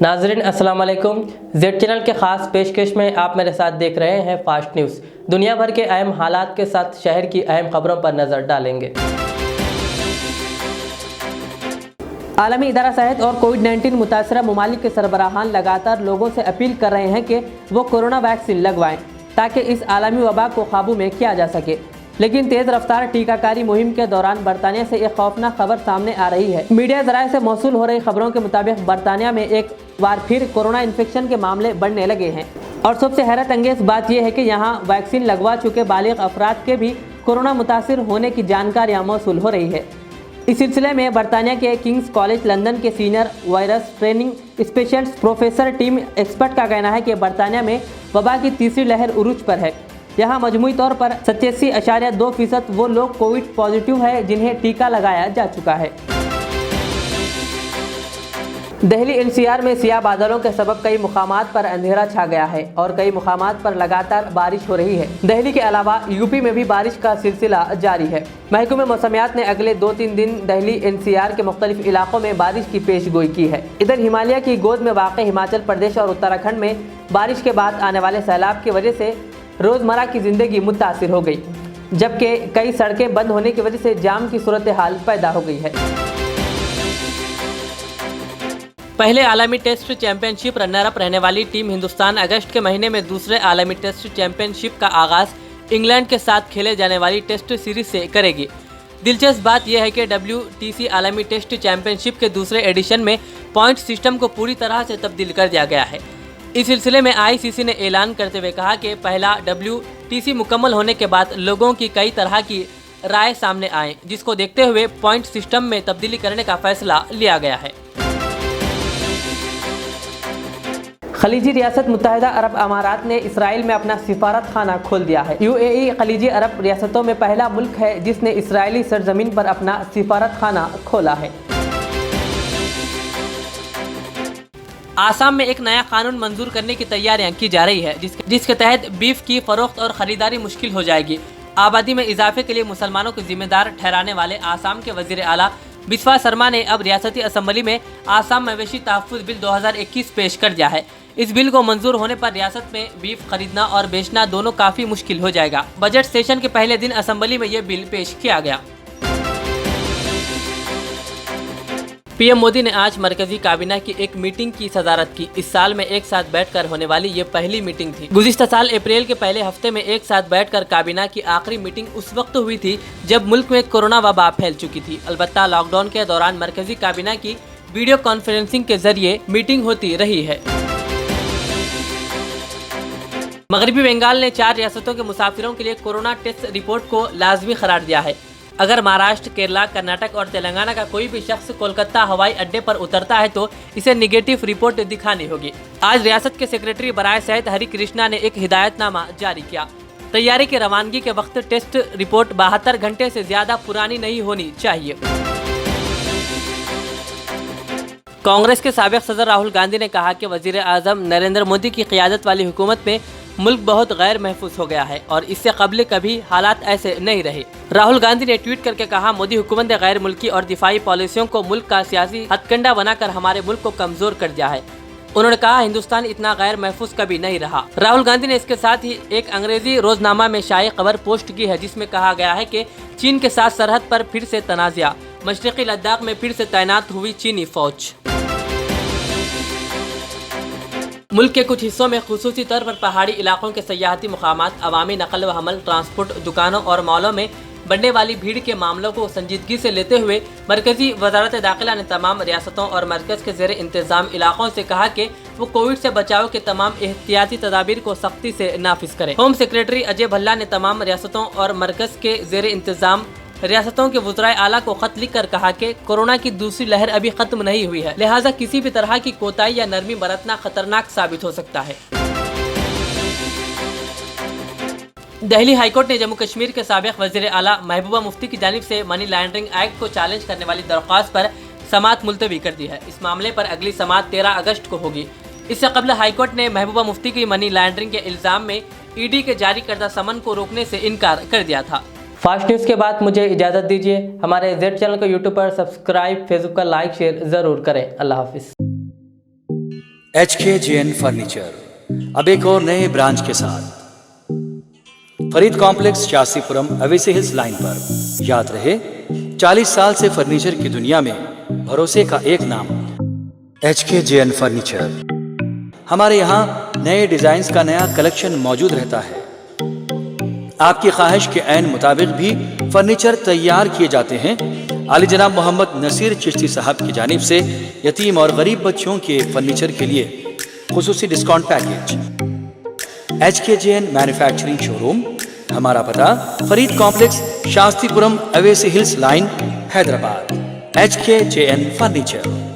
नाज़रीन अस्सलाम वालेकुम। जेड चैनल के ख़ास पेशकश में आप मेरे साथ देख रहे हैं फास्ट न्यूज़। दुनिया भर के अहम हालात के साथ शहर की अहम खबरों पर नज़र डालेंगे। आलमी इदारा सेहत और कोविड-19 मुतासरा ममालिक के सरबराहान लगातार लोगों से अपील कर रहे हैं कि वो कोरोना वैक्सीन लगवाएं ताकि इस आलमी वबा को काबू में किया जा सके। लेकिन तेज़ रफ्तार टीकाकारी मुहिम के दौरान बरतानिया से एक खौफनाक खबर सामने आ रही है। मीडिया ज़राए से मौसूल हो रही खबरों के मुताबिक बरतानिया में एक बार फिर कोरोना इन्फेक्शन के मामले बढ़ने लगे हैं और सबसे हैरत अंगेज़ बात यह है कि यहाँ वैक्सीन लगवा चुके बालिग अफराद के भी कोरोना मुतासिर होने की जानकारियाँ मौसूल हो रही है। इस सिलसिले में बरतानिया के किंग्स कॉलेज लंदन के senior virus training specialist professor team expert का कहना है कि बरतानिया में वबा की तीसरी लहर उरूज पर है। यहाँ मजमूई तौर पर 87.2% वो लोग कोविड पॉजिटिव है जिन्हें टीका लगाया जा चुका है। दिल्ली एनसीआर में सियाह बादलों के सबब कई मुकामात पर अंधेरा छा गया है और कई मुकामात पर लगातार बारिश हो रही है। दिल्ली के अलावा यूपी में भी बारिश का सिलसिला जारी है। महकमे मौसमियात ने अगले 2-3 दिन दिल्ली एनसीआर के मुख्तलिफ इलाकों में बारिश की पेशगोई की है। इधर हिमालय की गोद में वाक़ हिमाचल प्रदेश और उत्तराखंड में बारिश के बाद आने वाले सैलाब की वजह से रोज़मर्रा की ज़िंदगी मुतासिर हो गई, जबकि कई सड़कें बंद होने की वजह से जाम की सूरत हाल पैदा हो गई है। पहले आलमी टेस्ट चैंपियनशिप रनर अप रहने वाली टीम हिंदुस्तान अगस्त के महीने में दूसरे आलमी टेस्ट चैंपियनशिप का आगाज़ इंग्लैंड के साथ खेले जाने वाली टेस्ट सीरीज से करेगी। दिलचस्प बात यह है कि WTC आलमी टेस्ट चैंपियनशिप के दूसरे एडिशन में पॉइंट सिस्टम को पूरी तरह से तब्दील कर दिया गया है। इस सिलसिले में ICC ने ऐलान करते हुए कहा कि पहला WTC मुकम्मल होने के बाद लोगों की कई तरह की राय सामने आए, जिसको देखते हुए पॉइंट सिस्टम में तब्दीली करने का फैसला लिया गया है। खलीजी रियासत मुत्तहिदा अरब अमारात ने इसराइल में अपना सिफारत खाना खोल दिया है। UAE खलीजी अरब रियासतों में पहला मुल्क है जिसने इसराइली सरजमीन पर अपना सिफारत खाना खोला है। आसाम में एक नया कानून मंजूर करने की तैयारियां की जा रही है, जिसके तहत बीफ की फरोख्त और खरीदारी मुश्किल हो जाएगी। आबादी में इजाफे के लिए मुसलमानों को जिम्मेदार ठहराने वाले आसाम के वजीर आला बिस्वा शर्मा ने अब रियासती असेंबली में आसाम मवेशी तहफ़्फ़ुज़ बिल 2021 पेश कर दिया है। इस बिल को मंजूर होने पर रियासत में बीफ खरीदना और बेचना दोनों काफ़ी मुश्किल हो जाएगा। बजट सेशन के पहले दिन असेंबली में यह बिल पेश किया गया। PM मोदी ने आज मरकजी काबीना की एक मीटिंग की सदारत की। इस साल में एक साथ बैठकर होने वाली ये पहली मीटिंग थी। गुज़िश्ता साल अप्रैल के पहले हफ्ते में एक साथ बैठकर काबीना की आखिरी मीटिंग उस वक्त हुई थी जब मुल्क में कोरोना वबा फैल चुकी थी। अलबत्ता लॉकडाउन के दौरान मरकजी काबीना की वीडियो कॉन्फ्रेंसिंग के जरिए मीटिंग होती रही है। मगरबी बंगाल ने 4 रियासतों के मुसाफिरों के लिए कोरोना टेस्ट रिपोर्ट को लाजमी करार दिया है। अगर महाराष्ट्र, केरला, कर्नाटक और तेलंगाना का कोई भी शख्स कोलकाता हवाई अड्डे पर उतरता है तो इसे निगेटिव रिपोर्ट दिखानी होगी। आज रियासत के सेक्रेटरी बराए सेहत हरि कृष्णा ने एक हिदायतनामा जारी किया। तैयारी की रवानगी के वक्त टेस्ट रिपोर्ट 72 घंटे से ज्यादा पुरानी नहीं होनी चाहिए। कांग्रेस के साबिक सदर राहुल गांधी ने कहा कि वजीर आजम नरेंद्र मोदी की क़ियादत वाली हुकूमत में मुल्क बहुत गैर महफूज हो गया है और इससे कबल कभी हालात ऐसे नहीं रहे। राहुल गांधी ने ट्वीट करके कहा, मोदी हुकूमत ने गैर मुल्की और दिफाई पॉलिसियों को मुल्क का सियासी हथकंडा बनाकर हमारे मुल्क को कमजोर कर दिया है। उन्होंने कहा, हिंदुस्तान इतना गैर महफूज कभी नहीं रहा। राहुल गांधी ने इसके साथ ही एक अंग्रेजी रोजनामा में शाये खबर पोस्ट की है जिसमें कहा गया है कि चीन के साथ सरहद पर फिर से तनाज़ा, मशरक़ी लद्दाख में फिर से तैनात हुई चीनी फौज। मुल्क के कुछ हिस्सों में खुसूसी तौर पर पहाड़ी इलाकों के सयाहती मुकामात, अवामी नकल व हमल, ट्रांसपोर्ट, दुकानों और मॉलों में बढ़ने वाली भीड़ के मामलों को संजीदगी से लेते हुए मरकजी वजारत दाखिला ने तमाम रियासतों और मरकज़ के ज़ेर इंतज़ाम इलाकों से कहा कि वो कोविड से बचाव के तमाम एहतियाती तदाबीर को सख्ती से नाफिज करें। होम सेक्रेटरी अजय भल्ला ने तमाम रियासतों और मरकज़ के ज़ेर इंतज़ाम रियासतों के वज़राए आला को खत लिखकर कहा कि कोरोना की दूसरी लहर अभी खत्म नहीं हुई है, लिहाजा किसी भी तरह की कोताही या नरमी बरतना खतरनाक साबित हो सकता है। दिल्ली हाईकोर्ट ने जम्मू कश्मीर के साबिक वज़ीर आला महबूबा मुफ्ती की जानिब से मनी लॉन्ड्रिंग एक्ट को चैलेंज करने वाली दरख्वास्त पर समाअत मुलतवी कर दी है। इस मामले पर अगली समाअत 13 अगस्त को होगी। इससे कबल हाईकोर्ट ने महबूबा मुफ्ती की मनी लॉन्ड्रिंग के इल्ज़ाम में ED के जारी करदा समन को रोकने से इनकार कर दिया था। फास्ट न्यूज़ के बाद मुझे इजाज़त दीजिए। हमारे जेड चैनल को यूट्यूब पर सब्सक्राइब, फेसबुक का लाइक शेयर ज़रूर करें। अल्लाह हाफिज़। HKJN फर्नीचर अब एक और नए ब्रांच के साथ Farid complex Shastripuram Owaisi hills line पर। याद रहे, 40 साल से फर्नीचर की दुनिया में भरोसे का एक नाम HKJN फर्नीचर। हमारे यहाँ नए डिजाइन्स का नया कलेक्शन मौजूद रहता है। आपकी ख्वाहिश के ऐन मुताबिक भी फर्नीचर तैयार किए जाते हैं। आली जनाब मोहम्मद नसीर चिश्ती साहब की जानिब से यतीम और गरीब बच्चों के फर्नीचर के लिए खुसूसी discount package. HKJN manufacturing showroom, हमारा पता Farid complex Shastripuram Owaisi hills line Hyderabad. HKJN furniture.